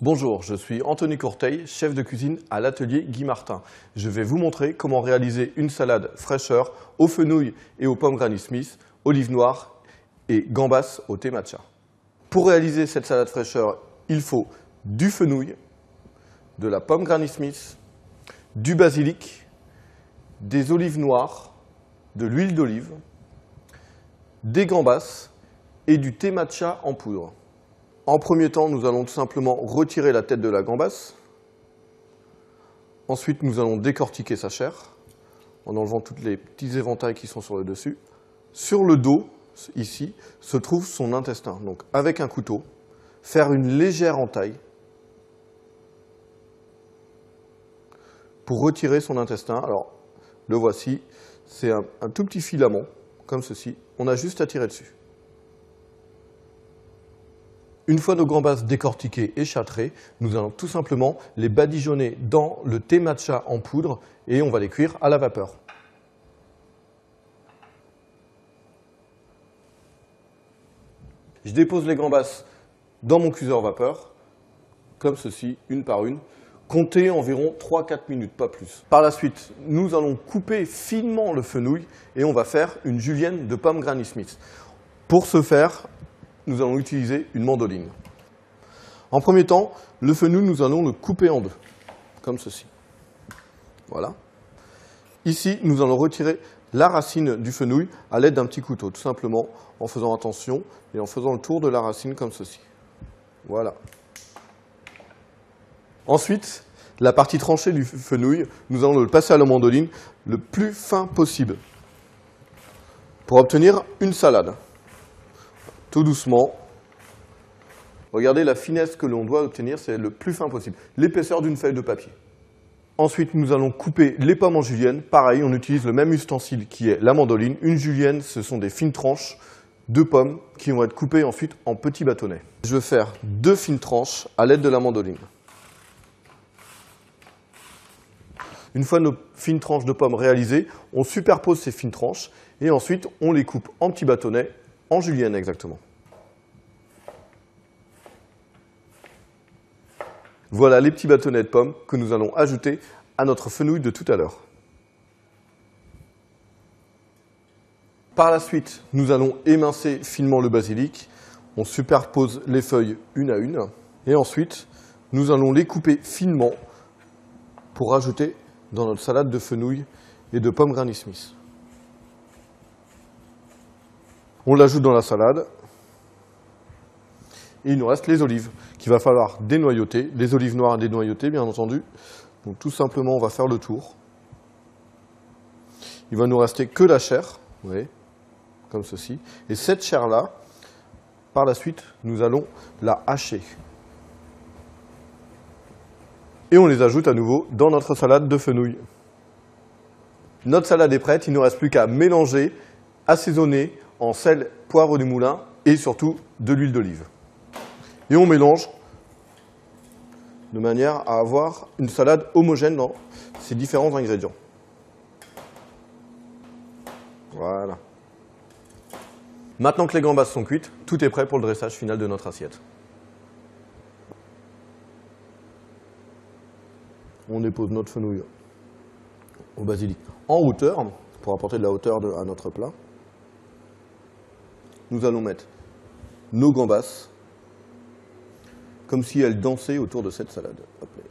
Bonjour, je suis Anthony Courteil, chef de cuisine à l'atelier Guy Martin. Je vais vous montrer comment réaliser une salade fraîcheur aux fenouils et aux pommes Granny Smith, olives noires et gambas au thé matcha. Pour réaliser cette salade fraîcheur, il faut du fenouil, de la pomme Granny Smith, du basilic, des olives noires, de l'huile d'olive, des gambas et du thé matcha en poudre. En premier temps, nous allons tout simplement retirer la tête de la gambasse. Ensuite, nous allons décortiquer sa chair en enlevant tous les petits éventails qui sont sur le dessus. Sur le dos, ici, se trouve son intestin. Donc, avec un couteau, faire une légère entaille pour retirer son intestin. Alors, le voici, c'est un tout petit filament, comme ceci. On a juste à tirer dessus. Une fois nos gambas décortiquées et châtrées, nous allons tout simplement les badigeonner dans le thé matcha en poudre et on va les cuire à la vapeur. Je dépose les gambas dans mon cuiseur vapeur, comme ceci, une par une. Comptez environ 3-4 minutes, pas plus. Par la suite, nous allons couper finement le fenouil et on va faire une julienne de pommes Granny Smith. Pour ce faire, nous allons utiliser une mandoline. En premier temps, le fenouil, nous allons le couper en deux, comme ceci. Voilà. Ici, nous allons retirer la racine du fenouil à l'aide d'un petit couteau, tout simplement en faisant attention et en faisant le tour de la racine comme ceci. Voilà. Ensuite, la partie tranchée du fenouil, nous allons le passer à la mandoline le plus fin possible pour obtenir une salade. Tout doucement. Regardez la finesse que l'on doit obtenir, c'est le plus fin possible. L'épaisseur d'une feuille de papier. Ensuite, nous allons couper les pommes en julienne. Pareil, on utilise le même ustensile qui est la mandoline. Une julienne, ce sont des fines tranches de pommes qui vont être coupées ensuite en petits bâtonnets. Je vais faire 2 fines tranches à l'aide de la mandoline. Une fois nos fines tranches de pommes réalisées, on superpose ces fines tranches et ensuite on les coupe en petits bâtonnets, en julienne exactement. Voilà les petits bâtonnets de pommes que nous allons ajouter à notre fenouil de tout à l'heure. Par la suite, nous allons émincer finement le basilic. On superpose les feuilles une à une. Et ensuite, nous allons les couper finement pour rajouter dans notre salade de fenouil et de pommes Granny Smith. On l'ajoute dans la salade. Et il nous reste les olives, qu'il va falloir dénoyauter, les olives noires à dénoyauter, bien entendu. Donc tout simplement, on va faire le tour. Il va nous rester que la chair, vous voyez, comme ceci. Et cette chair-là, par la suite, nous allons la hacher. Et on les ajoute à nouveau dans notre salade de fenouil. Notre salade est prête, il ne nous reste plus qu'à mélanger, assaisonner en sel, poivre du moulin et surtout de l'huile d'olive. Et on mélange de manière à avoir une salade homogène dans ces différents ingrédients. Voilà. Maintenant que les gambas sont cuites, tout est prêt pour le dressage final de notre assiette. On dépose notre fenouil au basilic en hauteur, pour apporter de la hauteur à notre plat. Nous allons mettre nos gambas comme si elles dansaient autour de cette salade. Hop là.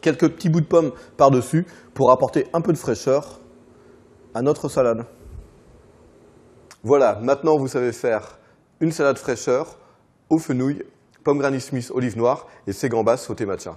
Quelques petits bouts de pommes par-dessus pour apporter un peu de fraîcheur à notre salade. Voilà, maintenant vous savez faire une salade fraîcheur au fenouil, pommes Granny Smith, olives noires et ces gambas au thé matcha.